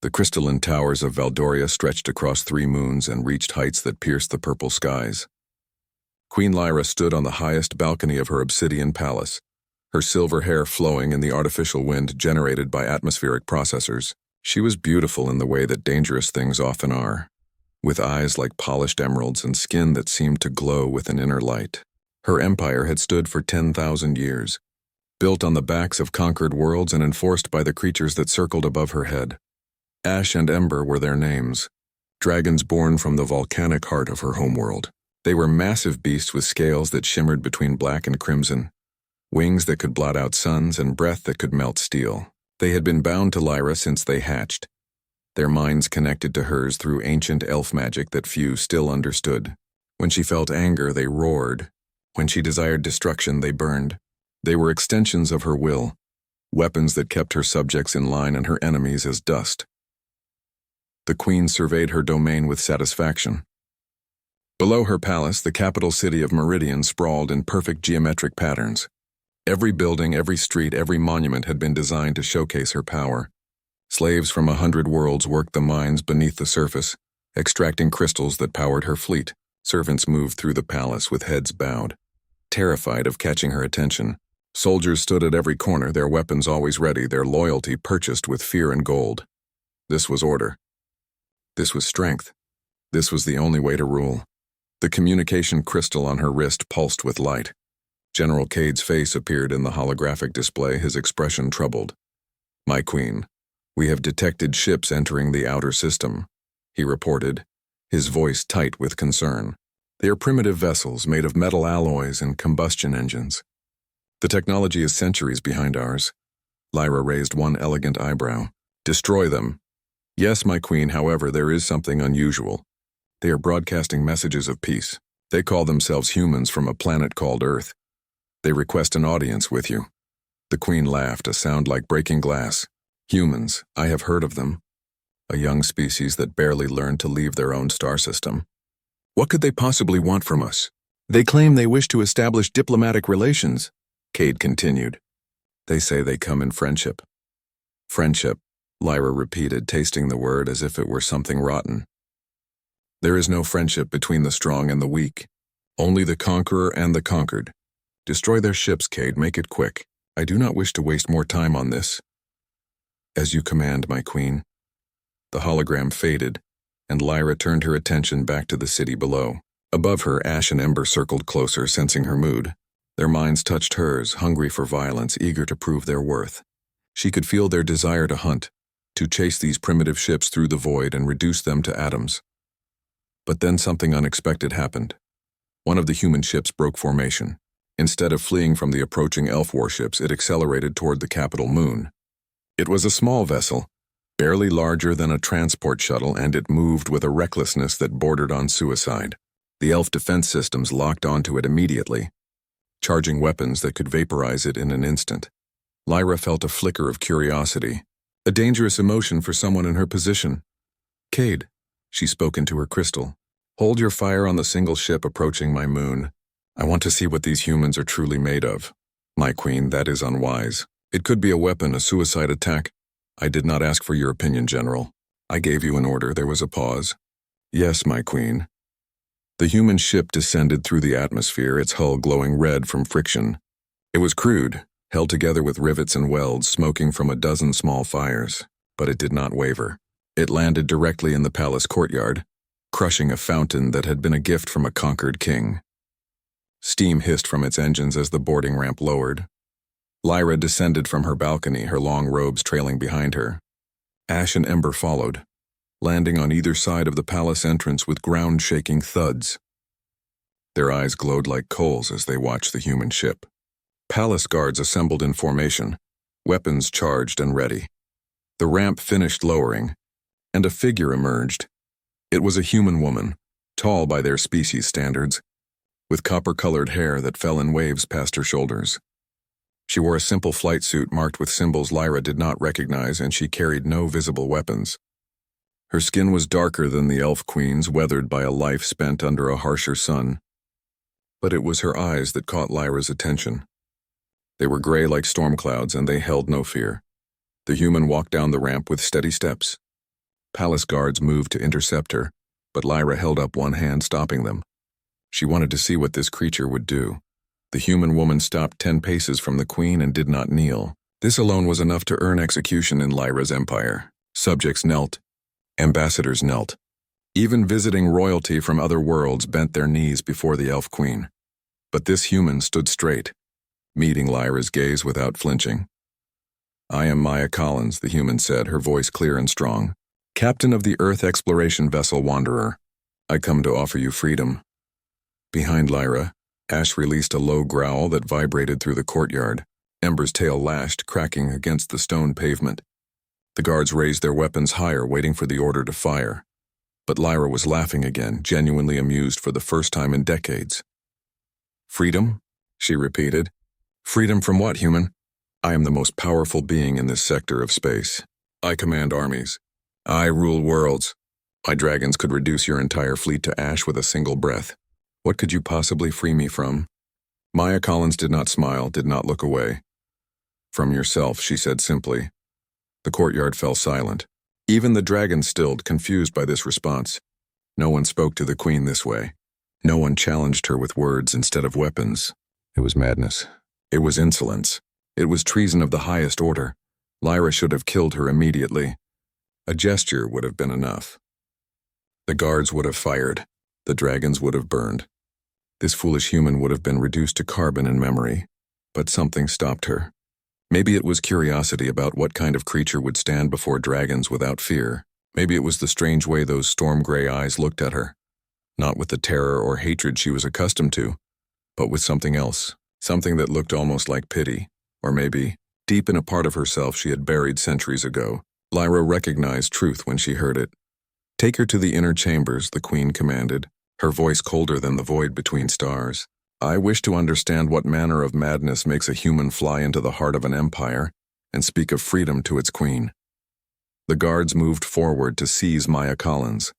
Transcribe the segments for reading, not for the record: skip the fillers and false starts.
The crystalline towers of Valdoria stretched across 3 moons and reached heights that pierced the purple skies. Queen Lyra stood on the highest balcony of her obsidian palace, her silver hair flowing in the artificial wind generated by atmospheric processors. She was beautiful in the way that dangerous things often are, with eyes like polished emeralds and skin that seemed to glow with an inner light. Her empire had stood for 10,000 years, built on the backs of conquered worlds and enforced by the creatures that circled above her head. Ash and Ember were their names, dragons born from the volcanic heart of her homeworld. They were massive beasts with scales that shimmered between black and crimson, wings that could blot out suns and breath that could melt steel. They had been bound to Lyra since they hatched, their minds connected to hers through ancient elf magic that few still understood. When she felt anger, they roared. When she desired destruction, they burned. They were extensions of her will, weapons that kept her subjects in line and her enemies as dust. The queen surveyed her domain with satisfaction. Below her palace, the capital city of Meridian sprawled in perfect geometric patterns. Every building, every street, every monument had been designed to showcase her power. Slaves from 100 worlds worked the mines beneath the surface, extracting crystals that powered her fleet. Servants moved through the palace with heads bowed, terrified of catching her attention. Soldiers stood at every corner, their weapons always ready, their loyalty purchased with fear and gold. This was order. This was strength. This was the only way to rule. The communication crystal on her wrist pulsed with light. General Cade's face appeared in the holographic display, his expression troubled. "My queen, we have detected ships entering the outer system," he reported, his voice tight with concern. "They are primitive vessels made of metal alloys and combustion engines. The technology is centuries behind ours." Lyra raised one elegant eyebrow. "Destroy them." "Yes, my queen, however, there is something unusual. They are broadcasting messages of peace. They call themselves humans from a planet called Earth. They request an audience with you." The queen laughed, a sound like breaking glass. "Humans, I have heard of them. A young species that barely learned to leave their own star system. What could they possibly want from us? They claim they wish to establish diplomatic relations," Cade continued. "They say they come in friendship." "Friendship," Lyra repeated, tasting the word as if it were something rotten. "There is no friendship between the strong and the weak. Only the conqueror and the conquered. Destroy their ships, Cade, make it quick. I do not wish to waste more time on this." "As you command, my queen." The hologram faded, and Lyra turned her attention back to the city below. Above her, Ash and Ember circled closer, sensing her mood. Their minds touched hers, hungry for violence, eager to prove their worth. She could feel their desire to hunt, to chase these primitive ships through the void and reduce them to atoms. But then something unexpected happened. One of the human ships broke formation. Instead of fleeing from the approaching elf warships, it accelerated toward the capital moon. It was a small vessel, barely larger than a transport shuttle, and it moved with a recklessness that bordered on suicide. The elf defense systems locked onto it immediately, charging weapons that could vaporize it in an instant. Lyra felt a flicker of curiosity, a dangerous emotion for someone in her position. "Cade," she spoke into her crystal, "hold your fire on the single ship approaching my moon. I want to see what these humans are truly made of." "My queen, that is unwise. It could be a weapon, a suicide attack." "I did not ask for your opinion, General. I gave you an order." There was a pause. "Yes, my queen." The human ship descended through the atmosphere, its hull glowing red from friction. It was crude, held together with rivets and welds, smoking from a dozen small fires, but it did not waver. It landed directly in the palace courtyard, crushing a fountain that had been a gift from a conquered king. Steam hissed from its engines as the boarding ramp lowered. Lyra descended from her balcony, her long robes trailing behind her. Ash and Ember followed, landing on either side of the palace entrance with ground-shaking thuds. Their eyes glowed like coals as they watched the human ship. Palace guards assembled in formation, weapons charged and ready. The ramp finished lowering, and a figure emerged. It was a human woman, tall by their species standards, with copper-colored hair that fell in waves past her shoulders. She wore a simple flight suit marked with symbols Lyra did not recognize, and she carried no visible weapons. Her skin was darker than the elf queen's, weathered by a life spent under a harsher sun. But it was her eyes that caught Lyra's attention. They were gray like storm clouds, and they held no fear. The human walked down the ramp with steady steps, Palace guards moved to intercept her, but Lyra held up one hand, stopping them. She wanted to see what this creature would do. The human woman stopped 10 paces from the queen and did not kneel. This alone was enough to earn execution in Lyra's empire. Subjects knelt. Ambassadors knelt. Even visiting royalty from other worlds bent their knees before the elf queen. But this human stood straight, meeting Lyra's gaze without flinching. "I am Maya Collins," the human said, her voice clear and strong. "Captain of the Earth exploration vessel Wanderer. I come to offer you freedom." Behind Lyra, Ash released a low growl that vibrated through the courtyard. Ember's tail lashed, cracking against the stone pavement. The guards raised their weapons higher, waiting for the order to fire. But Lyra was laughing again, genuinely amused for the first time in decades. "Freedom?" she repeated. "Freedom from what, human? I am the most powerful being in this sector of space. I command armies. I rule worlds. My dragons could reduce your entire fleet to ash with a single breath. What could you possibly free me from?" Maya Collins did not smile, did not look away. "From yourself," she said simply. The courtyard fell silent. Even the dragons stilled, confused by this response. No one spoke to the queen this way. No one challenged her with words instead of weapons. It was madness. It was insolence. It was treason of the highest order. Lyra should have killed her immediately. A gesture would have been enough. The guards would have fired. The dragons would have burned. This foolish human would have been reduced to carbon in memory. But something stopped her. Maybe it was curiosity about what kind of creature would stand before dragons without fear. Maybe it was the strange way those storm-gray eyes looked at her. Not with the terror or hatred she was accustomed to, but with something else. Something that looked almost like pity. Or maybe, deep in a part of herself she had buried centuries ago. Lyra recognized truth when she heard it. "Take her to the inner chambers," the queen commanded, her voice colder than the void between stars. "I wish to understand what manner of madness makes a human fly into the heart of an empire and speak of freedom to its queen." The guards moved forward to seize Maya Collins,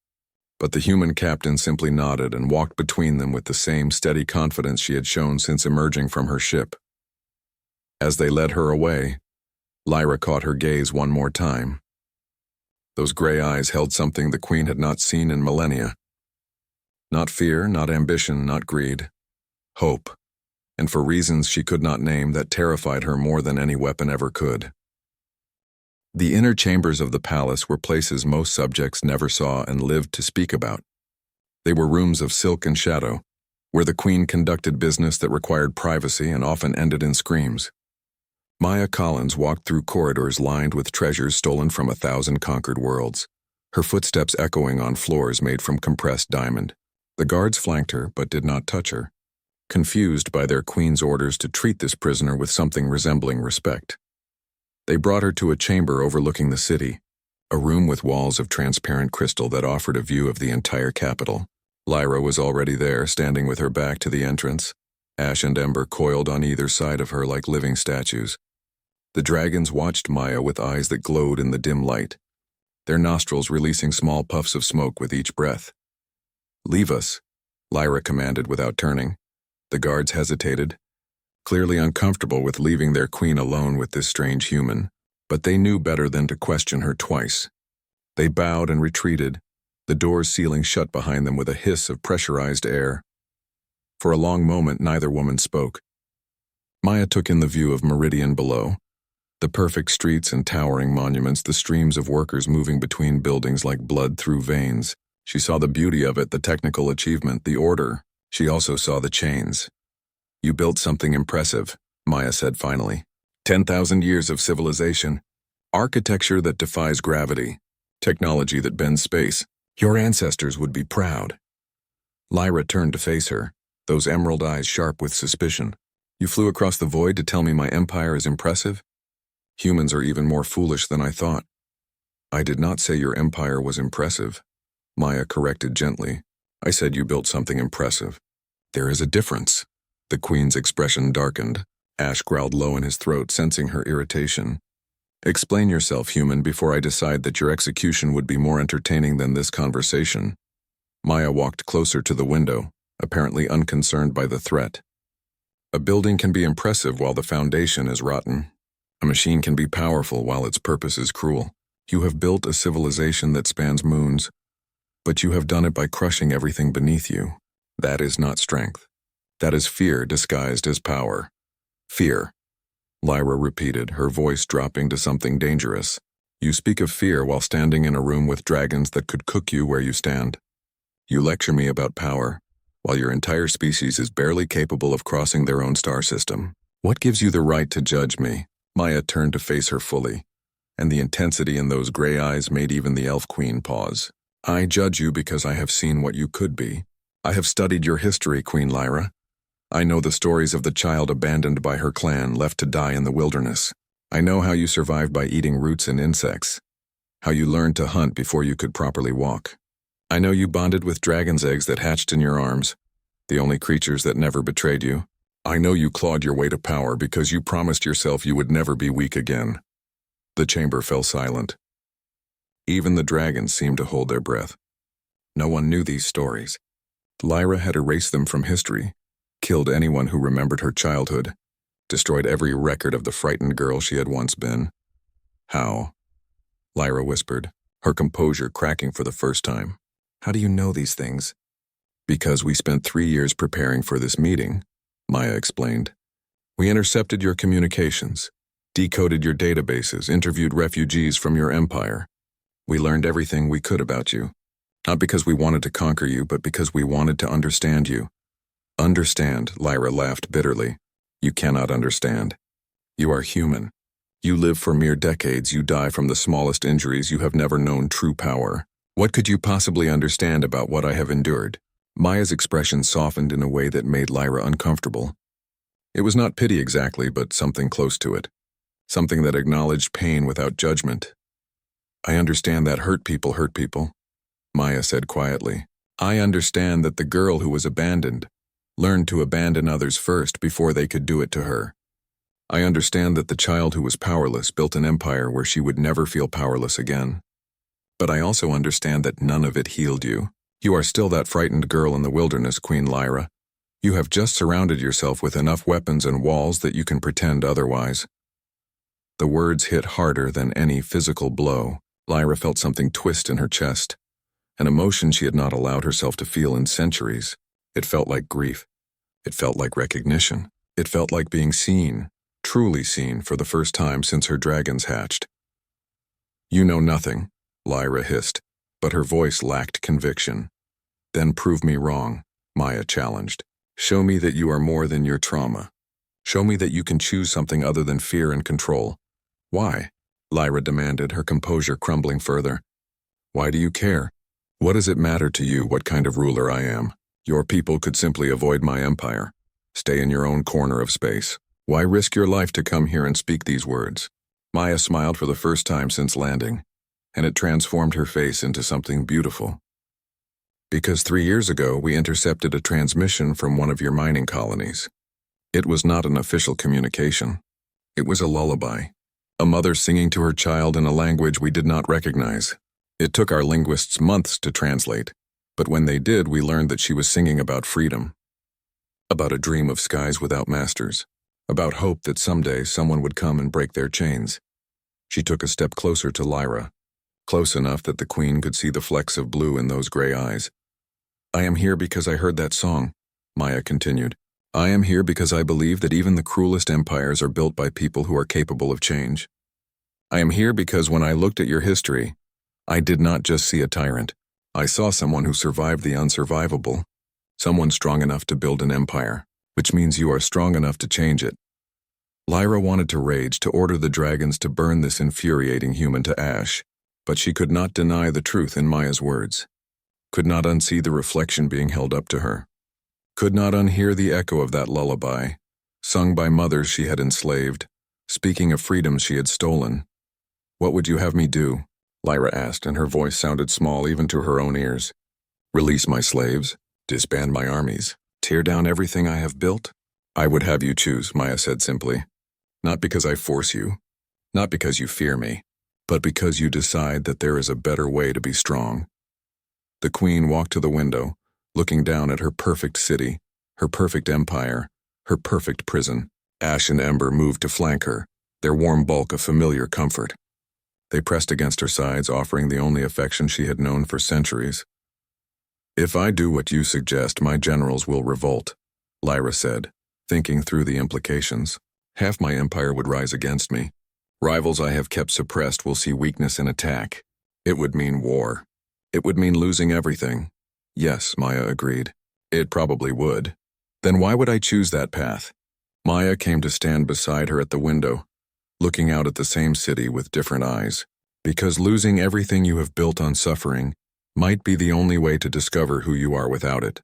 but the human captain simply nodded and walked between them with the same steady confidence she had shown since emerging from her ship. As they led her away, Lyra caught her gaze one more time. Those gray eyes held something the queen had not seen in millennia. Not fear, not ambition, not greed. Hope, and for reasons she could not name that terrified her more than any weapon ever could. The inner chambers of the palace were places most subjects never saw and lived to speak about. They were rooms of silk and shadow, where the queen conducted business that required privacy and often ended in screams. Maya Collins walked through corridors lined with treasures stolen from 1,000 conquered worlds, her footsteps echoing on floors made from compressed diamond. The guards flanked her but did not touch her, confused by their queen's orders to treat this prisoner with something resembling respect. They brought her to a chamber overlooking the city, a room with walls of transparent crystal that offered a view of the entire capital. Lyra was already there, standing with her back to the entrance, Ash and Ember coiled on either side of her like living statues. The dragons watched Maya with eyes that glowed in the dim light, their nostrils releasing small puffs of smoke with each breath. "Leave us," Lyra commanded without turning. The guards hesitated, clearly uncomfortable with leaving their queen alone with this strange human, but they knew better than to question her twice. They bowed and retreated, the doors sealing shut behind them with a hiss of pressurized air. For a long moment neither woman spoke. Maya took in the view of Meridian below, the perfect streets and towering monuments, the streams of workers moving between buildings like blood through veins. She saw the beauty of it, the technical achievement, the order. She also saw the chains. "You built something impressive," Maya said finally. 10,000 years of civilization, architecture that defies gravity, technology that bends space. Your ancestors would be proud." Lyra turned to face her, those emerald eyes sharp with suspicion. "You flew across the void to tell me my empire is impressive? Humans are even more foolish than I thought." "I did not say your empire was impressive," Maya corrected gently. "I said you built something impressive." "There is a difference." The queen's expression darkened. Ash growled low in his throat, sensing her irritation. "Explain yourself, human, before I decide that your execution would be more entertaining than this conversation." Maya walked closer to the window, apparently unconcerned by the threat. "A building can be impressive while the foundation is rotten. A machine can be powerful while its purpose is cruel. You have built a civilization that spans moons, but you have done it by crushing everything beneath you. That is not strength. That is fear disguised as power. Fear, Lyra repeated, her voice dropping to something dangerous. You speak of fear while standing in a room with dragons that could cook you where you stand. You lecture me about power, while your entire species is barely capable of crossing their own star system. What gives you the right to judge me? Maya turned to face her fully, and the intensity in those gray eyes made even the Elf Queen pause. I judge you because I have seen what you could be. I have studied your history, Queen Lyra. I know the stories of the child abandoned by her clan, left to die in the wilderness. I know how you survived by eating roots and insects, how you learned to hunt before you could properly walk. I know you bonded with dragon's eggs that hatched in your arms, the only creatures that never betrayed you. I know you clawed your way to power because you promised yourself you would never be weak again. The chamber fell silent. Even the dragons seemed to hold their breath. No one knew these stories. Lyra had erased them from history, killed anyone who remembered her childhood, destroyed every record of the frightened girl she had once been. How? Lyra whispered, her composure cracking for the first time. How do you know these things? Because we spent 3 years preparing for this meeting, Maya explained. We intercepted your communications, decoded your databases, interviewed refugees from your empire. We learned everything we could about you. Not because we wanted to conquer you, but because we wanted to understand you. Understand, Lyra laughed bitterly. You cannot understand. You are human. You live for mere decades, you die from the smallest injuries, you have never known true power. What could you possibly understand about what I have endured? Maya's expression softened in a way that made Lyra uncomfortable. It was not pity exactly, but something close to it. Something that acknowledged pain without judgment. I understand that hurt people, Maya said quietly. I understand that the girl who was abandoned learned to abandon others first before they could do it to her. I understand that the child who was powerless built an empire where she would never feel powerless again. But I also understand that none of it healed you. You are still that frightened girl in the wilderness, Queen Lyra. You have just surrounded yourself with enough weapons and walls that you can pretend otherwise. The words hit harder than any physical blow. Lyra felt something twist in her chest, an emotion she had not allowed herself to feel in centuries. It felt like grief. It felt like recognition. It felt like being seen, truly seen, for the first time since her dragons hatched. You know nothing, Lyra hissed, but her voice lacked conviction. Then prove me wrong, Maya challenged. Show me that you are more than your trauma. Show me that you can choose something other than fear and control. Why? Lyra demanded, her composure crumbling further. Why do you care? What does it matter to you what kind of ruler I am? Your people could simply avoid my empire. Stay in your own corner of space. Why risk your life to come here and speak these words? Maya smiled for the first time since landing, and it transformed her face into something beautiful. Because 3 years ago, we intercepted a transmission from one of your mining colonies. It was not an official communication. It was a lullaby. A mother singing to her child in a language we did not recognize. It took our linguists months to translate, but when they did, we learned that she was singing about freedom. About a dream of skies without masters. About hope that someday someone would come and break their chains. She took a step closer to Lyra, close enough that the queen could see the flecks of blue in those gray eyes. I am here because I heard that song, Maya continued. I am here because I believe that even the cruelest empires are built by people who are capable of change. I am here because when I looked at your history, I did not just see a tyrant. I saw someone who survived the unsurvivable. Someone strong enough to build an empire, which means you are strong enough to change it. Lyra wanted to rage, to order the dragons to burn this infuriating human to ash, but she could not deny the truth in Maya's words. Could not unsee the reflection being held up to her. Could not unhear the echo of that lullaby, sung by mothers she had enslaved, speaking of freedoms she had stolen. What would you have me do? Lyra asked, and her voice sounded small even to her own ears. Release my slaves? Disband my armies? Tear down everything I have built? I would have you choose, Maya said simply. Not because I force you, not because you fear me, but because you decide that there is a better way to be strong. The queen walked to the window, looking down at her perfect city, her perfect empire, her perfect prison. Ash and Ember moved to flank her, their warm bulk a familiar comfort. They pressed against her sides, offering the only affection she had known for centuries. "If I do what you suggest, my generals will revolt," Lyra said, thinking through the implications. "Half my empire would rise against me. Rivals I have kept suppressed will see weakness and attack. It would mean war. It would mean losing everything." "Yes," Maya agreed. "It probably would. Then why would I choose that path?" Maya came to stand beside her at the window, looking out at the same city with different eyes. "Because losing everything you have built on suffering might be the only way to discover who you are without it.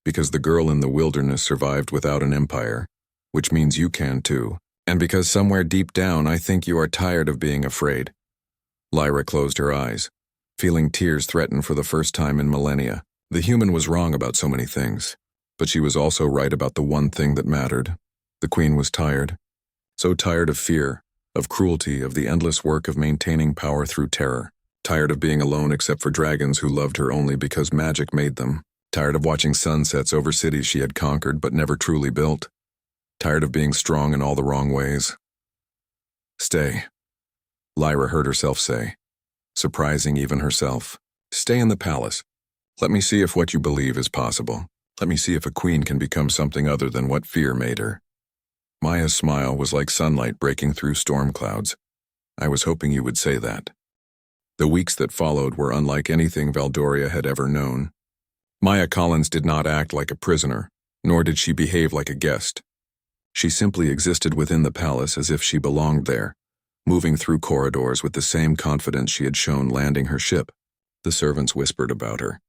Because the girl in the wilderness survived without an empire, which means you can too. And because somewhere deep down I think you are tired of being afraid." Lyra closed her eyes, feeling tears threaten for the first time in millennia. The human was wrong about so many things, but she was also right about the one thing that mattered. The queen was tired. So tired of fear, of cruelty, of the endless work of maintaining power through terror. Tired of being alone except for dragons who loved her only because magic made them. Tired of watching sunsets over cities she had conquered but never truly built. Tired of being strong in all the wrong ways. "Stay," Lyra heard herself say, surprising even herself. "Stay in the palace. Let me see if what you believe is possible. Let me see if a queen can become something other than what fear made her." Maya's smile was like sunlight breaking through storm clouds. "I was hoping you would say that." The weeks that followed were unlike anything Valdoria had ever known. Maya Collins did not act like a prisoner, nor did she behave like a guest. She simply existed within the palace as if she belonged there, moving through corridors with the same confidence she had shown landing her ship. The servants whispered about her.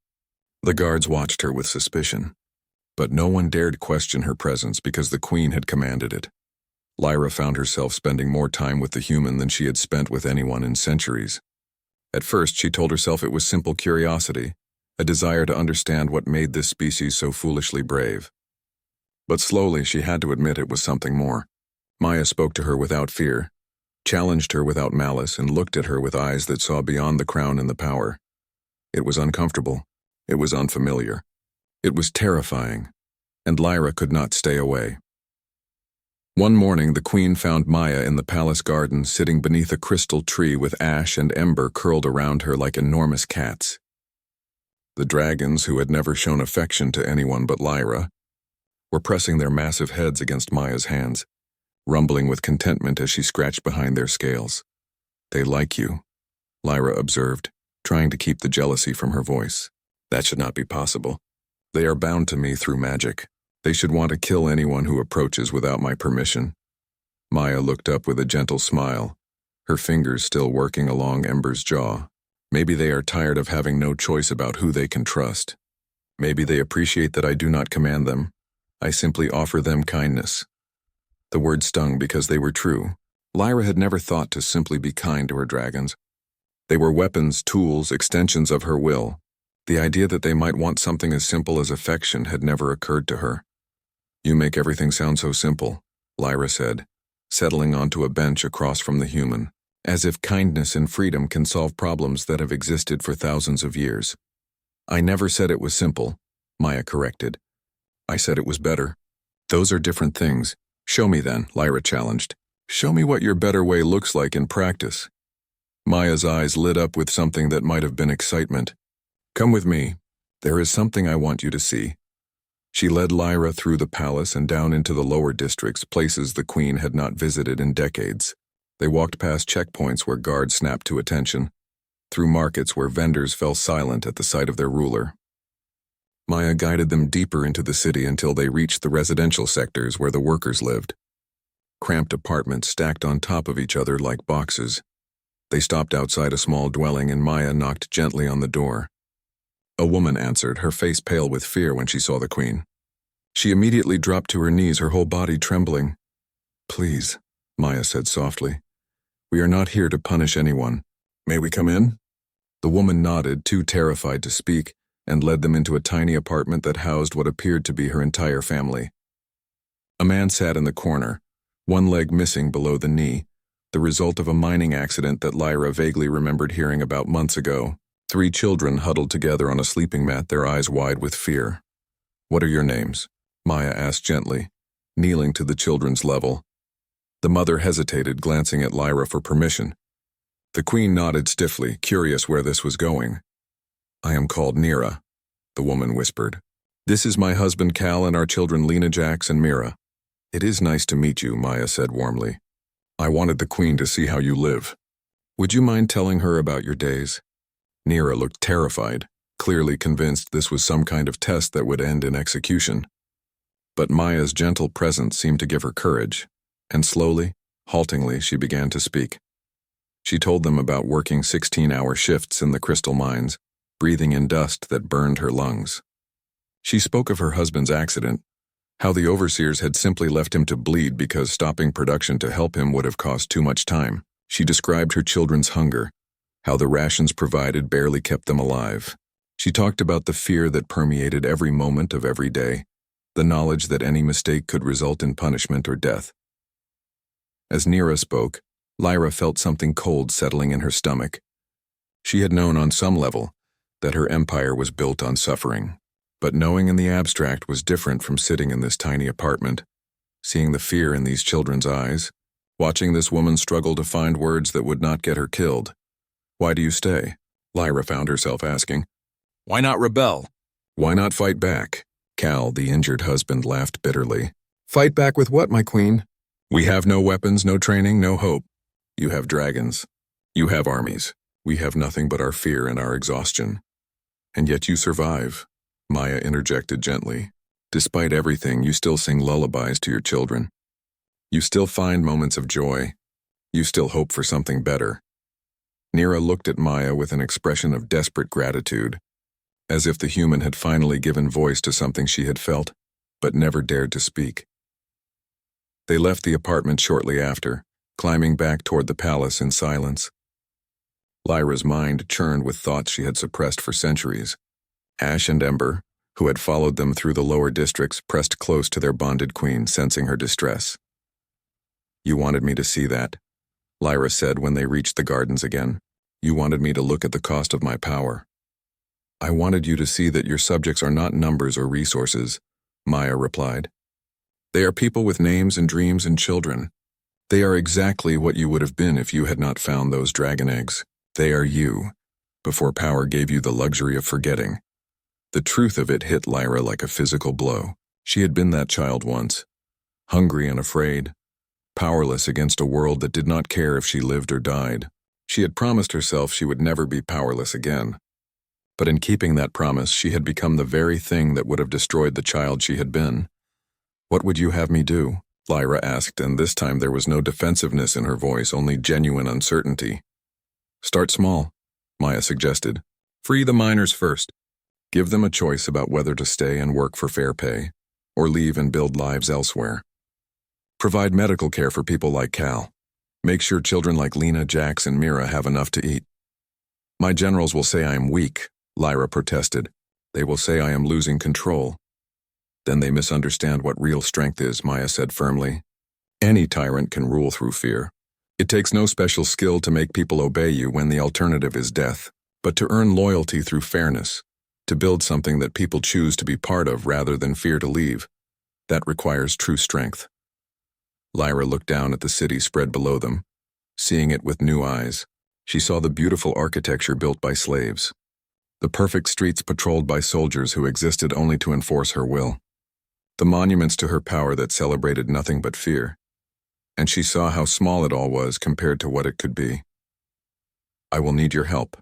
The guards watched her with suspicion. But no one dared question her presence because the queen had commanded it. Lyra found herself spending more time with the human than she had spent with anyone in centuries. At first, she told herself it was simple curiosity, a desire to understand what made this species so foolishly brave. But slowly, she had to admit it was something more. Maya spoke to her without fear, challenged her without malice, and looked at her with eyes that saw beyond the crown and the power. It was uncomfortable. It was unfamiliar. It was terrifying, and Lyra could not stay away. One morning, the queen found Maya in the palace garden, sitting beneath a crystal tree with ash and ember curled around her like enormous cats. The dragons, who had never shown affection to anyone but Lyra, were pressing their massive heads against Maya's hands, rumbling with contentment as she scratched behind their scales. "They like you," Lyra observed, trying to keep the jealousy from her voice. "That should not be possible. They are bound to me through magic. They should want to kill anyone who approaches without my permission." Maya looked up with a gentle smile, her fingers still working along Ember's jaw. "Maybe they are tired of having no choice about who they can trust. Maybe they appreciate that I do not command them. I simply offer them kindness." The words stung because they were true. Lyra had never thought to simply be kind to her dragons. They were weapons, tools, extensions of her will. The idea that they might want something as simple as affection had never occurred to her. "You make everything sound so simple," Lyra said, settling onto a bench across from the human, "as if kindness and freedom can solve problems that have existed for thousands of years." "I never said it was simple," Maya corrected. "I said it was better." "Those are different things. Show me then," Lyra challenged. "Show me what your better way looks like in practice." Maya's eyes lit up with something that might have been excitement. "Come with me. There is something I want you to see." She led Lyra through the palace and down into the lower districts, places the queen had not visited in decades. They walked past checkpoints where guards snapped to attention, through markets where vendors fell silent at the sight of their ruler. Maya guided them deeper into the city until they reached the residential sectors where the workers lived. Cramped apartments stacked on top of each other like boxes. They stopped outside a small dwelling and Maya knocked gently on the door. A woman answered, her face pale with fear when she saw the queen. She immediately dropped to her knees, her whole body trembling. "Please," Maya said softly. "We are not here to punish anyone. May we come in?" The woman nodded, too terrified to speak, and led them into a tiny apartment that housed what appeared to be her entire family. A man sat in the corner, one leg missing below the knee, the result of a mining accident that Lyra vaguely remembered hearing about months ago. 3 children huddled together on a sleeping mat, their eyes wide with fear. "What are your names?" Maya asked gently, kneeling to the children's level. The mother hesitated, glancing at Lyra for permission. The queen nodded stiffly, curious where this was going. "I am called Nira," the woman whispered. "This is my husband Cal and our children Lena, Jax, and Mira." "It is nice to meet you," Maya said warmly. "I wanted the queen to see how you live. Would you mind telling her about your days?" Nira looked terrified, clearly convinced this was some kind of test that would end in execution. But Maya's gentle presence seemed to give her courage, and slowly, haltingly, she began to speak. She told them about working 16-hour shifts in the crystal mines, breathing in dust that burned her lungs. She spoke of her husband's accident, how the overseers had simply left him to bleed because stopping production to help him would have cost too much time. She described her children's hunger, how the rations provided barely kept them alive. She talked about the fear that permeated every moment of every day, the knowledge that any mistake could result in punishment or death. As Nira spoke, Lyra felt something cold settling in her stomach. She had known on some level that her empire was built on suffering, but knowing in the abstract was different from sitting in this tiny apartment, seeing the fear in these children's eyes, watching this woman struggle to find words that would not get her killed. "Why do you stay?" Lyra found herself asking. Why not rebel? "Why not fight back?" Cal, the injured husband, laughed bitterly. "Fight back with what, my queen? We have no weapons, no training, no hope. You have dragons. You have armies. We have nothing but our fear and our exhaustion. And yet you survive," Maya interjected gently. "Despite everything, you still sing lullabies to your children. You still find moments of joy. You still hope for something better." Nira looked at Maya with an expression of desperate gratitude, as if the human had finally given voice to something she had felt, but never dared to speak. They left the apartment shortly after, climbing back toward the palace in silence. Lyra's mind churned with thoughts she had suppressed for centuries. Ash and Ember, who had followed them through the lower districts, pressed close to their bonded queen, sensing her distress. "You wanted me to see that," Lyra said when they reached the gardens again. "You wanted me to look at the cost of my power." "I wanted you to see that your subjects are not numbers or resources," Maya replied. "They are people with names and dreams and children. They are exactly what you would have been if you had not found those dragon eggs. They are you, before power gave you the luxury of forgetting." The truth of it hit Lyra like a physical blow. She had been that child once, hungry and afraid, powerless against a world that did not care if she lived or died. She had promised herself she would never be powerless again. But in keeping that promise, she had become the very thing that would have destroyed the child she had been. "What would you have me do?" Lyra asked, and this time there was no defensiveness in her voice, only genuine uncertainty. "Start small," Maya suggested. "Free the miners first. Give them a choice about whether to stay and work for fair pay, or leave and build lives elsewhere. Provide medical care for people like Cal. Make sure children like Lena, Jax, and Mira have enough to eat." "My generals will say I am weak," Lyra protested. "They will say I am losing control." "Then they misunderstand what real strength is," Maya said firmly. "Any tyrant can rule through fear. It takes no special skill to make people obey you when the alternative is death, but to earn loyalty through fairness, to build something that people choose to be part of rather than fear to leave, that requires true strength." Lyra looked down at the city spread below them. Seeing it with new eyes, she saw the beautiful architecture built by slaves, the perfect streets patrolled by soldiers who existed only to enforce her will, the monuments to her power that celebrated nothing but fear, and she saw how small it all was compared to what it could be. "I will need your help,"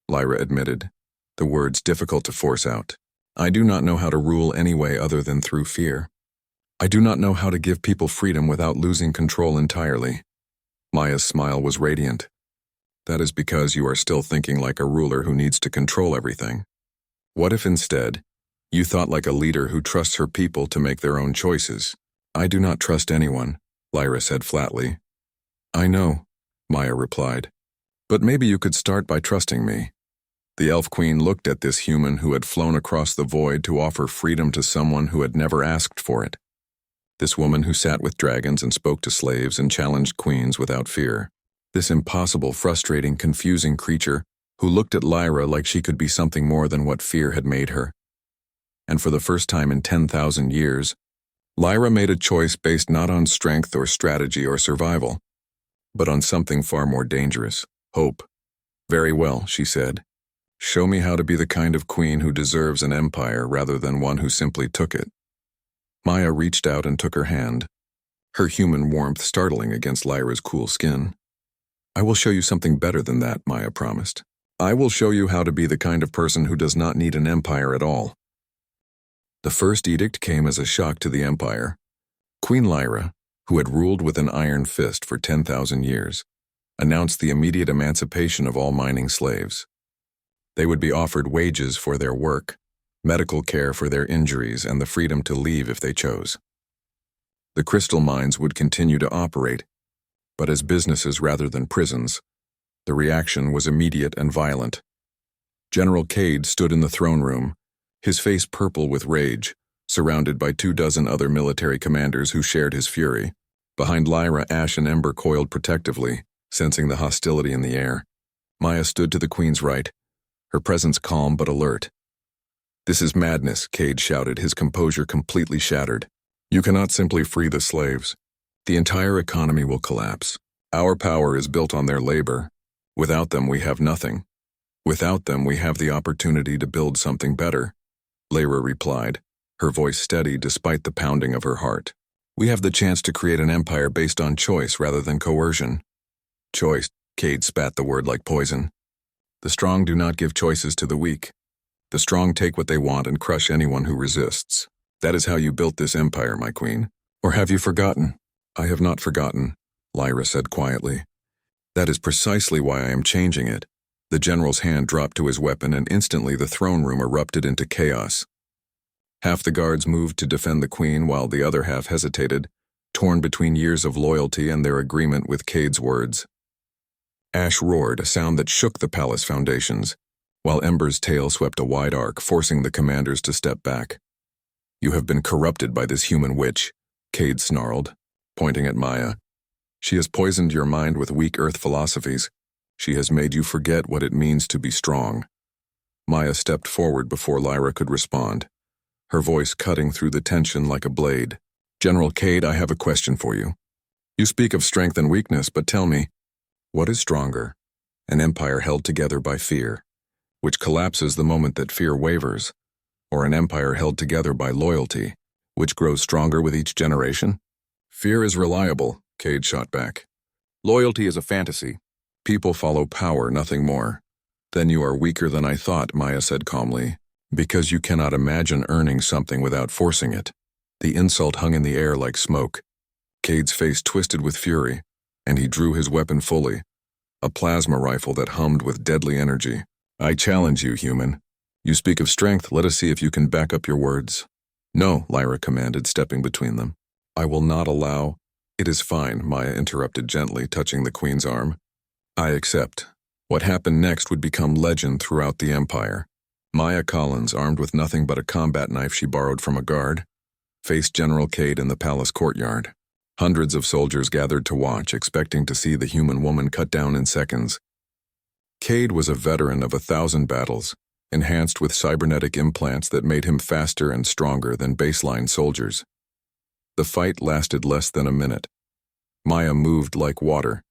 Lyra admitted, the words difficult to force out. "I do not know how to rule any way other than through fear. I do not know how to give people freedom without losing control entirely." Maya's smile was radiant. "That is because you are still thinking like a ruler who needs to control everything. What if instead, you thought like a leader who trusts her people to make their own choices?" "I do not trust anyone," Lyra said flatly. "I know," Maya replied. "But maybe you could start by trusting me." The Elf Queen looked at this human who had flown across the void to offer freedom to someone who had never asked for it. This woman who sat with dragons and spoke to slaves and challenged queens without fear. This impossible, frustrating, confusing creature who looked at Lyra like she could be something more than what fear had made her. And for the first time in 10,000 years, Lyra made a choice based not on strength or strategy or survival, but on something far more dangerous. Hope. Very well, she said. Show me how to be the kind of queen who deserves an empire rather than one who simply took it. Maya reached out and took her hand, her human warmth startling against Lyra's cool skin. I will show you something better than that, Maya promised. I will show you how to be the kind of person who does not need an empire at all. The first edict came as a shock to the empire. Queen Lyra, who had ruled with an iron fist for 10,000 years, announced the immediate emancipation of all mining slaves. They would be offered wages for their work, medical care for their injuries, and the freedom to leave if they chose. The crystal mines would continue to operate, but as businesses rather than prisons. The reaction was immediate and violent. General Cade stood in the throne room, his face purple with rage, surrounded by 24 other military commanders who shared his fury. Behind Lyra, Ash and Ember coiled protectively, sensing the hostility in the air. Maya stood to the queen's right, her presence calm but alert. This is madness, Cade shouted, his composure completely shattered. You cannot simply free the slaves. The entire economy will collapse. Our power is built on their labor. Without them, we have nothing. Without them, we have the opportunity to build something better. Lyra replied, her voice steady despite the pounding of her heart. We have the chance to create an empire based on choice rather than coercion. Choice, Cade spat the word like poison. The strong do not give choices to the weak. The strong take what they want and crush anyone who resists. That is how you built this empire, my queen. Or have you forgotten? I have not forgotten, Lyra said quietly. That is precisely why I am changing it. The general's hand dropped to his weapon and instantly the throne room erupted into chaos. Half the guards moved to defend the queen while the other half hesitated, torn between years of loyalty and their agreement with Cade's words. Ash roared, a sound that shook the palace foundations, while Ember's tail swept a wide arc, forcing the commanders to step back. You have been corrupted by this human witch, Cade snarled, pointing at Maya. She has poisoned your mind with weak earth philosophies. She has made you forget what it means to be strong. Maya stepped forward before Lyra could respond, her voice cutting through the tension like a blade. General Cade, I have a question for you. You speak of strength and weakness, but tell me, what is stronger? An empire held together by fear, which collapses the moment that fear wavers, or an empire held together by loyalty, which grows stronger with each generation? Fear is reliable, Cade shot back. Loyalty is a fantasy. People follow power, nothing more. Then you are weaker than I thought, Maya said calmly, because you cannot imagine earning something without forcing it. The insult hung in the air like smoke. Cade's face twisted with fury, and he drew his weapon fully, a plasma rifle that hummed with deadly energy. I challenge you, human. You speak of strength, let us see if you can back up your words. No, Lyra commanded, stepping between them. I will not allow. It is fine, Maya interrupted gently, touching the queen's arm. I accept. What happened next would become legend throughout the empire. Maya Collins, armed with nothing but a combat knife she borrowed from a guard, faced General Cade in the palace courtyard. Hundreds of soldiers gathered to watch, expecting to see the human woman cut down in seconds. Cade was a veteran of 1,000 battles, enhanced with cybernetic implants that made him faster and stronger than baseline soldiers. The fight lasted less than a minute. Maya moved like water,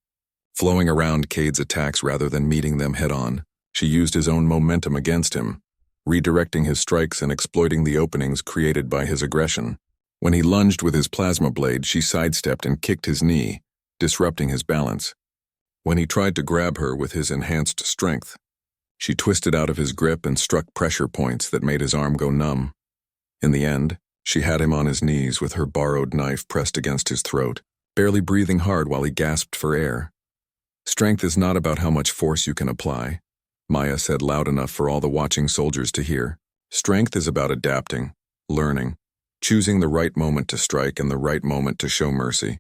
flowing around Cade's attacks rather than meeting them head-on. She used his own momentum against him, redirecting his strikes and exploiting the openings created by his aggression. When he lunged with his plasma blade, she sidestepped and kicked his knee, disrupting his balance. When he tried to grab her with his enhanced strength, she twisted out of his grip and struck pressure points that made his arm go numb. In the end, she had him on his knees with her borrowed knife pressed against his throat, barely breathing hard while he gasped for air. Strength is not about how much force you can apply, Maya said loud enough for all the watching soldiers to hear. Strength is about adapting, learning, choosing the right moment to strike and the right moment to show mercy.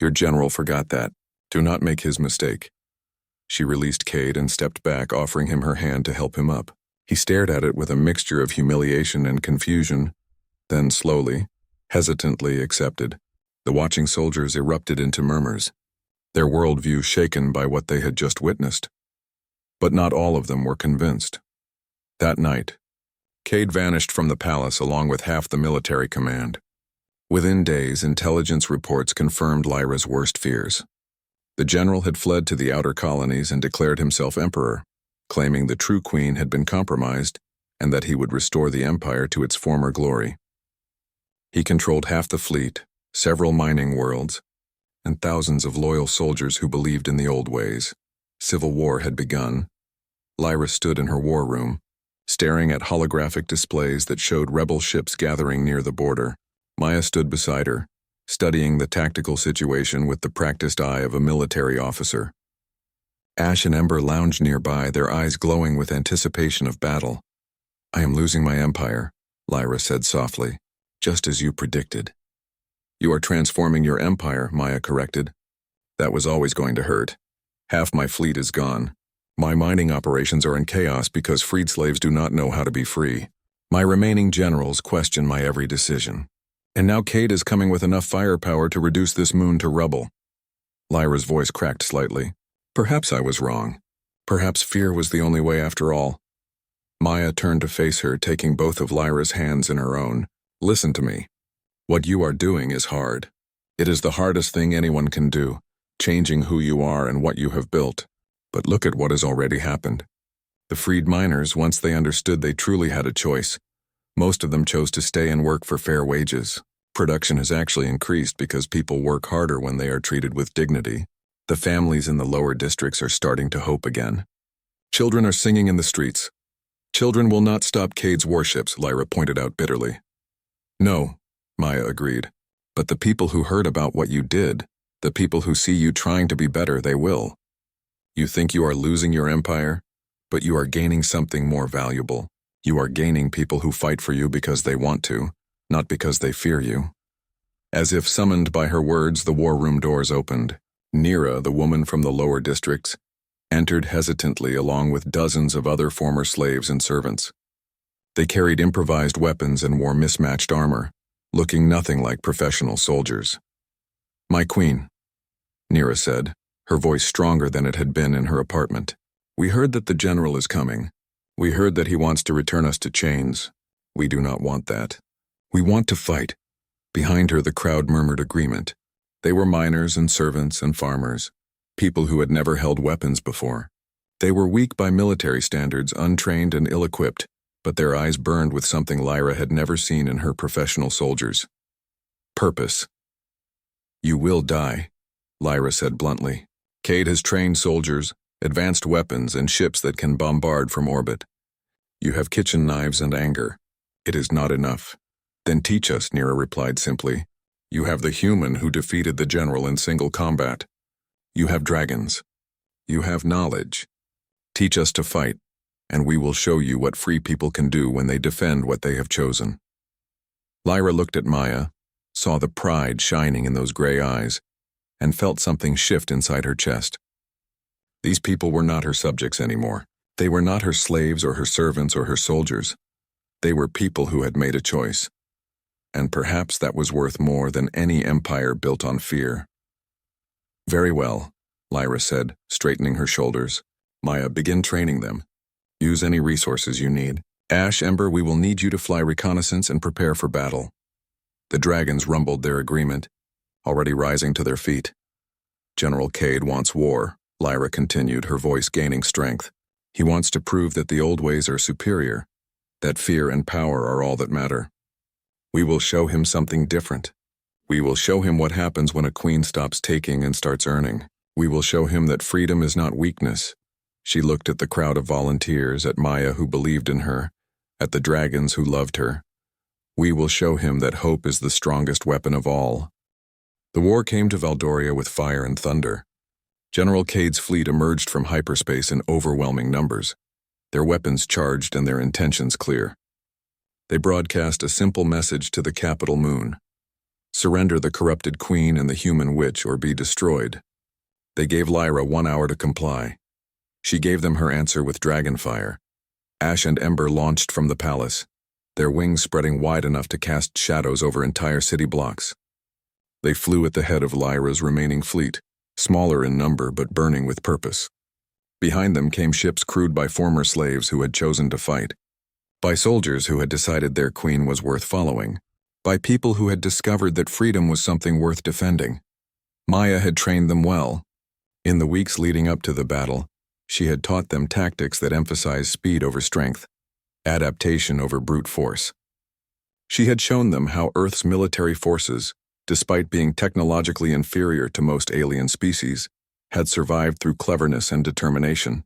Your general forgot that. Do not make his mistake. She released Cade and stepped back, offering him her hand to help him up. He stared at it with a mixture of humiliation and confusion, then slowly, hesitantly accepted. The watching soldiers erupted into murmurs, their worldview shaken by what they had just witnessed. But not all of them were convinced. That night, Cade vanished from the palace along with half the military command. Within days, intelligence reports confirmed Lyra's worst fears. The general had fled to the outer colonies and declared himself emperor, claiming the true queen had been compromised and that he would restore the empire to its former glory. He controlled half the fleet, several mining worlds, and thousands of loyal soldiers who believed in the old ways. Civil war had begun. Lyra stood in her war room, staring at holographic displays that showed rebel ships gathering near the border. Maya stood beside her, studying the tactical situation with the practiced eye of a military officer. Ash and Ember lounged nearby, their eyes glowing with anticipation of battle. "I am losing my empire," Lyra said softly, "just as you predicted." "You are transforming your empire," Maya corrected. "That was always going to hurt. Half my fleet is gone. My mining operations are in chaos because freed slaves do not know how to be free. My remaining generals question my every decision. And now Cade is coming with enough firepower to reduce this moon to rubble." Lyra's voice cracked slightly. "Perhaps I was wrong. Perhaps fear was the only way after all." Maya turned to face her, taking both of Lyra's hands in her own. "Listen to me. What you are doing is hard. It is the hardest thing anyone can do, changing who you are and what you have built. But look at what has already happened. The freed miners, once they understood they truly had a choice, most of them chose to stay and work for fair wages. Production has actually increased because people work harder when they are treated with dignity. The families in the lower districts are starting to hope again. Children are singing in the streets. Children will not stop Cade's warships," Lyra pointed out bitterly. "No," Maya agreed. "But the people who heard about what you did, the people who see you trying to be better, they will. You think you are losing your empire, but you are gaining something more valuable. You are gaining people who fight for you because they want to, not because they fear you." As if summoned by her words, the war room doors opened. Nira, the woman from the lower districts, entered hesitantly along with dozens of other former slaves and servants. They carried improvised weapons and wore mismatched armor, looking nothing like professional soldiers. "My queen," Nira said, her voice stronger than it had been in her apartment. "We heard that the general is coming. We heard that he wants to return us to chains. We do not want that. We want to fight." Behind her, the crowd murmured agreement. They were miners and servants and farmers, people who had never held weapons before. They were weak by military standards, untrained and ill-equipped, but their eyes burned with something Lyra had never seen in her professional soldiers. Purpose. "You will die," Lyra said bluntly. "Cade has trained soldiers, advanced weapons, and ships that can bombard from orbit. You have kitchen knives and anger. It is not enough." "Then teach us," Nira replied simply. "You have the human who defeated the general in single combat. You have dragons. You have knowledge. Teach us to fight, and we will show you what free people can do when they defend what they have chosen." Lyra looked at Maya, saw the pride shining in those gray eyes, and felt something shift inside her chest. These people were not her subjects anymore. They were not her slaves or her servants or her soldiers. They were people who had made a choice. And perhaps that was worth more than any empire built on fear. "Very well," Lyra said, straightening her shoulders. "Maya, begin training them. Use any resources you need. Ash, Ember, we will need you to fly reconnaissance and prepare for battle." The dragons rumbled their agreement, already rising to their feet. "General Cade wants war," Lyra continued, her voice gaining strength. "He wants to prove that the old ways are superior, that fear and power are all that matter. We will show him something different. We will show him what happens when a queen stops taking and starts earning. We will show him that freedom is not weakness." She looked at the crowd of volunteers, at Maya who believed in her, at the dragons who loved her. "We will show him that hope is the strongest weapon of all." The war came to Valdoria with fire and thunder. General Cade's fleet emerged from hyperspace in overwhelming numbers, their weapons charged and their intentions clear. They broadcast a simple message to the capital moon: surrender the corrupted queen and the human witch or be destroyed. They gave Lyra 1 hour to comply. She gave them her answer with dragonfire. Ash and Ember launched from the palace, their wings spreading wide enough to cast shadows over entire city blocks. They flew at the head of Lyra's remaining fleet, smaller in number but burning with purpose. Behind them came ships crewed by former slaves who had chosen to fight, by soldiers who had decided their queen was worth following, by people who had discovered that freedom was something worth defending. Maya had trained them well. In the weeks leading up to the battle, she had taught them tactics that emphasized speed over strength, adaptation over brute force. She had shown them how Earth's military forces, despite being technologically inferior to most alien species, had survived through cleverness and determination.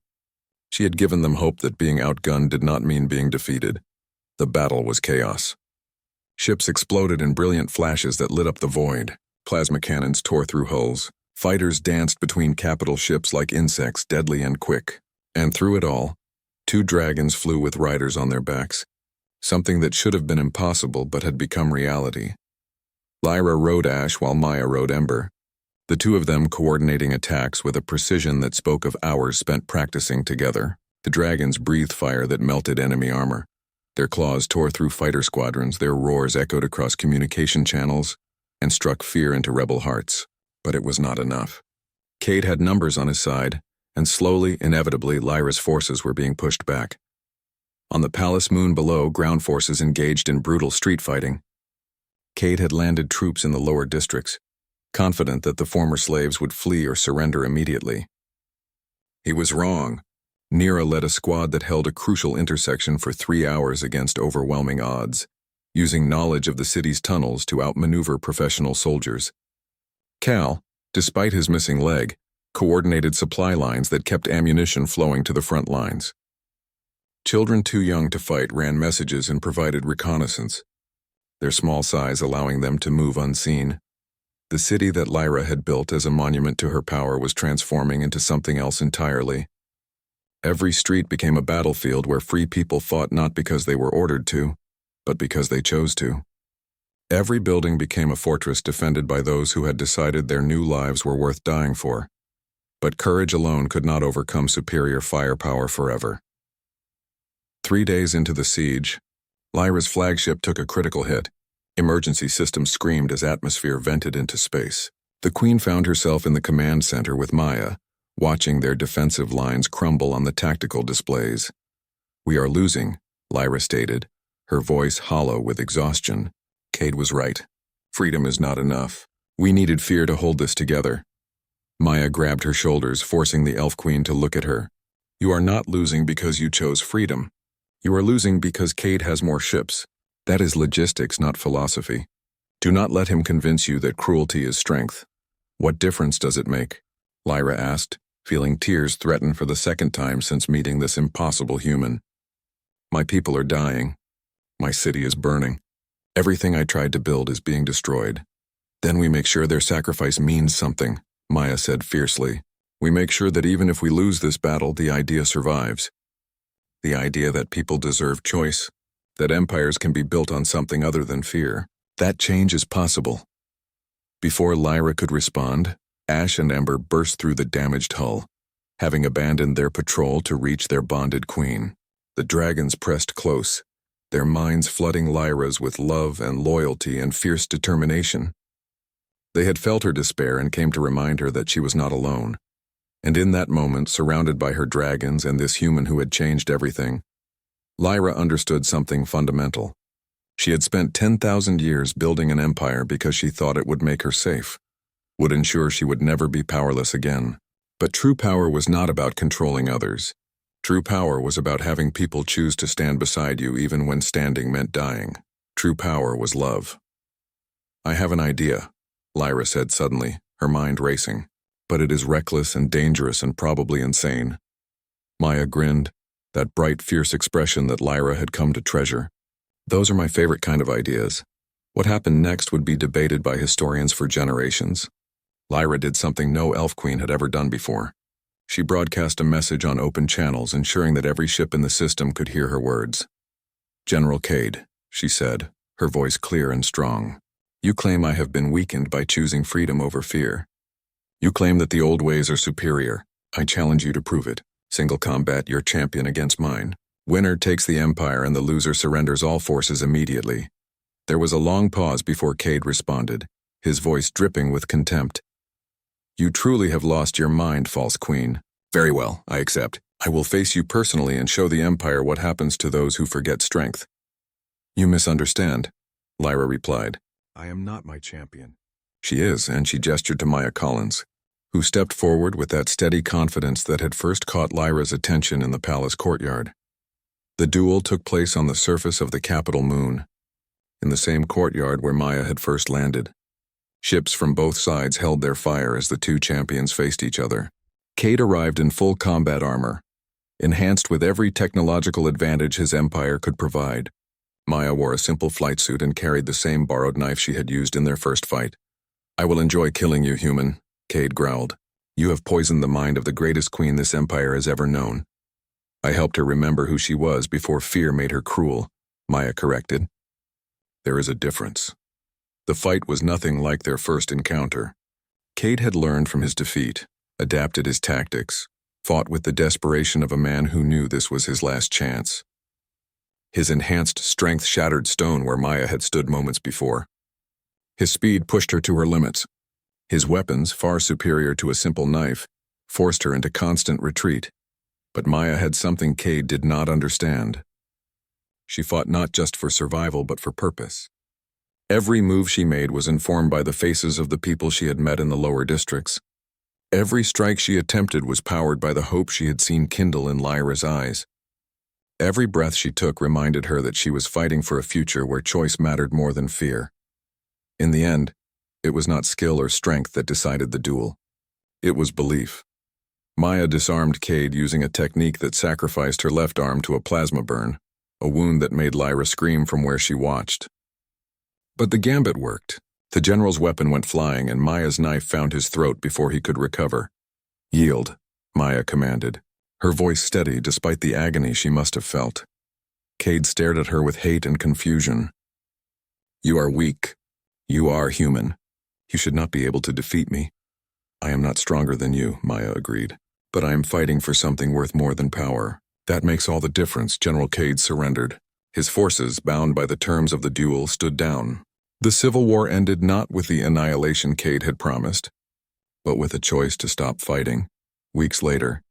She had given them hope that being outgunned did not mean being defeated. The battle was chaos. Ships exploded in brilliant flashes that lit up the void. Plasma cannons tore through hulls. Fighters danced between capital ships like insects, deadly and quick. And through it all, 2 dragons flew with riders on their backs, something that should have been impossible but had become reality. Lyra rode Ash while Maya rode Ember, the 2 of them coordinating attacks with a precision that spoke of hours spent practicing together. The dragons breathed fire that melted enemy armor. Their claws tore through fighter squadrons, their roars echoed across communication channels and struck fear into rebel hearts. But it was not enough. Cade had numbers on his side, and slowly, inevitably, Lyra's forces were being pushed back. On the palace moon below, ground forces engaged in brutal street fighting. Cade had landed troops in the lower districts, confident that the former slaves would flee or surrender immediately. He was wrong. Nira led a squad that held a crucial intersection for 3 hours against overwhelming odds, using knowledge of the city's tunnels to outmaneuver professional soldiers. Cal, despite his missing leg, coordinated supply lines that kept ammunition flowing to the front lines. Children too young to fight ran messages and provided reconnaissance, their small size allowing them to move unseen. The city that Lyra had built as a monument to her power was transforming into something else entirely. Every street became a battlefield where free people fought not because they were ordered to, but because they chose to. Every building became a fortress defended by those who had decided their new lives were worth dying for. But courage alone could not overcome superior firepower forever. 3 days into the siege, Lyra's flagship took a critical hit. Emergency systems screamed as atmosphere vented into space. The Queen found herself in the command center with Maya, watching their defensive lines crumble on the tactical displays. "We are losing," Lyra stated, her voice hollow with exhaustion. Cade was right. Freedom is not enough. We needed fear to hold this together. Maya grabbed her shoulders, forcing the Elf Queen to look at her. "You are not losing because you chose freedom. You are losing because Cade has more ships. That is logistics, not philosophy. Do not let him convince you that cruelty is strength." "What difference does it make?" Lyra asked, feeling tears threaten for the 2nd time since meeting this impossible human. "My people are dying. My city is burning. Everything I tried to build is being destroyed." "Then we make sure their sacrifice means something," Maya said fiercely. "We make sure that even if we lose this battle, the idea survives. The idea that people deserve choice, that empires can be built on something other than fear. That change is possible." Before Lyra could respond, Ash and Ember burst through the damaged hull, having abandoned their patrol to reach their bonded queen. The dragons pressed close, their minds flooding Lyra's with love and loyalty and fierce determination. They had felt her despair and came to remind her that she was not alone. And in that moment, surrounded by her dragons and this human who had changed everything, Lyra understood something fundamental. She had spent 10,000 years building an empire because she thought it would make her safe, would ensure she would never be powerless again. But true power was not about controlling others. True power was about having people choose to stand beside you even when standing meant dying. True power was love. "I have an idea," Lyra said suddenly, her mind racing. "But it is reckless and dangerous and probably insane." Maya grinned, that bright, fierce expression that Lyra had come to treasure. "Those are my favorite kind of ideas." What happened next would be debated by historians for generations. Lyra did something no Elf Queen had ever done before. She broadcast a message on open channels, ensuring that every ship in the system could hear her words. "General Cade," she said, her voice clear and strong. "You claim I have been weakened by choosing freedom over fear. You claim that the old ways are superior. I challenge you to prove it. Single combat your champion against mine. Winner takes the empire and the loser surrenders all forces immediately." There was a long pause before Cade responded, his voice dripping with contempt. "You truly have lost your mind, false queen. Very well, I accept. I will face you personally and show the empire what happens to those who forget strength." "You misunderstand," Lyra replied. "I am not my champion." "She is," and she gestured to Maya Collins. who stepped forward with that steady confidence that had first caught Lyra's attention in the palace courtyard. The duel took place on the surface of the capital moon, in the same courtyard where Maya had first landed. Ships from both sides held their fire as the two champions faced each other. Cade arrived in full combat armor, enhanced with every technological advantage his empire could provide. Maya wore a simple flight suit and carried the same borrowed knife she had used in their first fight. "I will enjoy killing you, human," Cade growled. "You have poisoned the mind of the greatest queen this empire has ever known." "I helped her remember who she was before fear made her cruel," Maya corrected. "There is a difference." The fight was nothing like their first encounter. Cade had learned from his defeat, adapted his tactics, fought with the desperation of a man who knew this was his last chance. His enhanced strength shattered stone where Maya had stood moments before. His speed pushed her to her limits. His weapons, far superior to a simple knife, forced her into constant retreat. But Maya had something Cade did not understand. She fought not just for survival but for purpose. Every move she made was informed by the faces of the people she had met in the lower districts. Every strike she attempted was powered by the hope she had seen kindle in Lyra's eyes. Every breath she took reminded her that she was fighting for a future where choice mattered more than fear. In the end, it was not skill or strength that decided the duel. It was belief. Maya disarmed Cade using a technique that sacrificed her left arm to a plasma burn, a wound that made Lyra scream from where she watched. But the gambit worked. The general's weapon went flying and Maya's knife found his throat before he could recover. "Yield," Maya commanded, her voice steady despite the agony she must have felt. Cade stared at her with hate and confusion. "You are weak. You are human. You should not be able to defeat me." "I am not stronger than you," Maya agreed, "but I am fighting for something worth more than power. That makes all the difference." General Cade surrendered. His forces, bound by the terms of the duel, stood down. The Civil War ended not with the annihilation Cade had promised, but with a choice to stop fighting. Weeks later,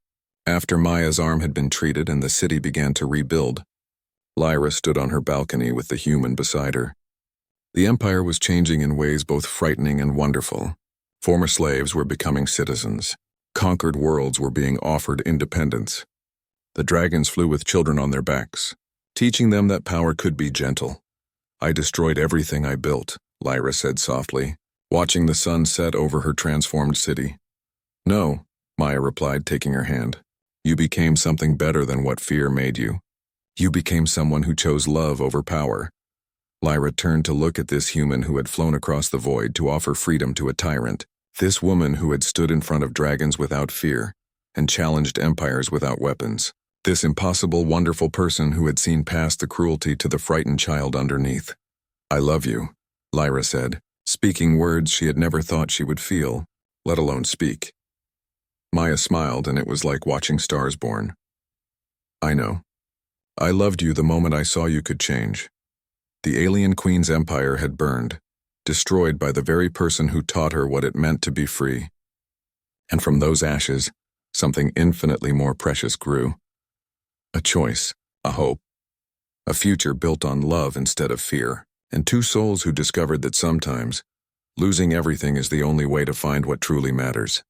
after Maya's arm had been treated and the city began to rebuild, Lyra stood on her balcony with the human beside her. The empire was changing in ways both frightening and wonderful. Former slaves were becoming citizens. Conquered worlds were being offered independence. The dragons flew with children on their backs, teaching them that power could be gentle. "I destroyed everything I built," Lyra said softly, watching the sun set over her transformed city. "No," Maya replied, taking her hand. "You became something better than what fear made you. You became someone who chose love over power." Lyra turned to look at this human who had flown across the void to offer freedom to a tyrant. This woman who had stood in front of dragons without fear and challenged empires without weapons. This impossible, wonderful person who had seen past the cruelty to the frightened child underneath. "I love you," Lyra said, speaking words she had never thought she would feel, let alone speak. Maya smiled, and it was like watching stars born. "I know. I loved you the moment I saw you could change." The alien queen's empire had burned, destroyed by the very person who taught her what it meant to be free. And from those ashes, something infinitely more precious grew. A choice, a hope, a future built on love instead of fear, and two souls who discovered that sometimes, losing everything is the only way to find what truly matters.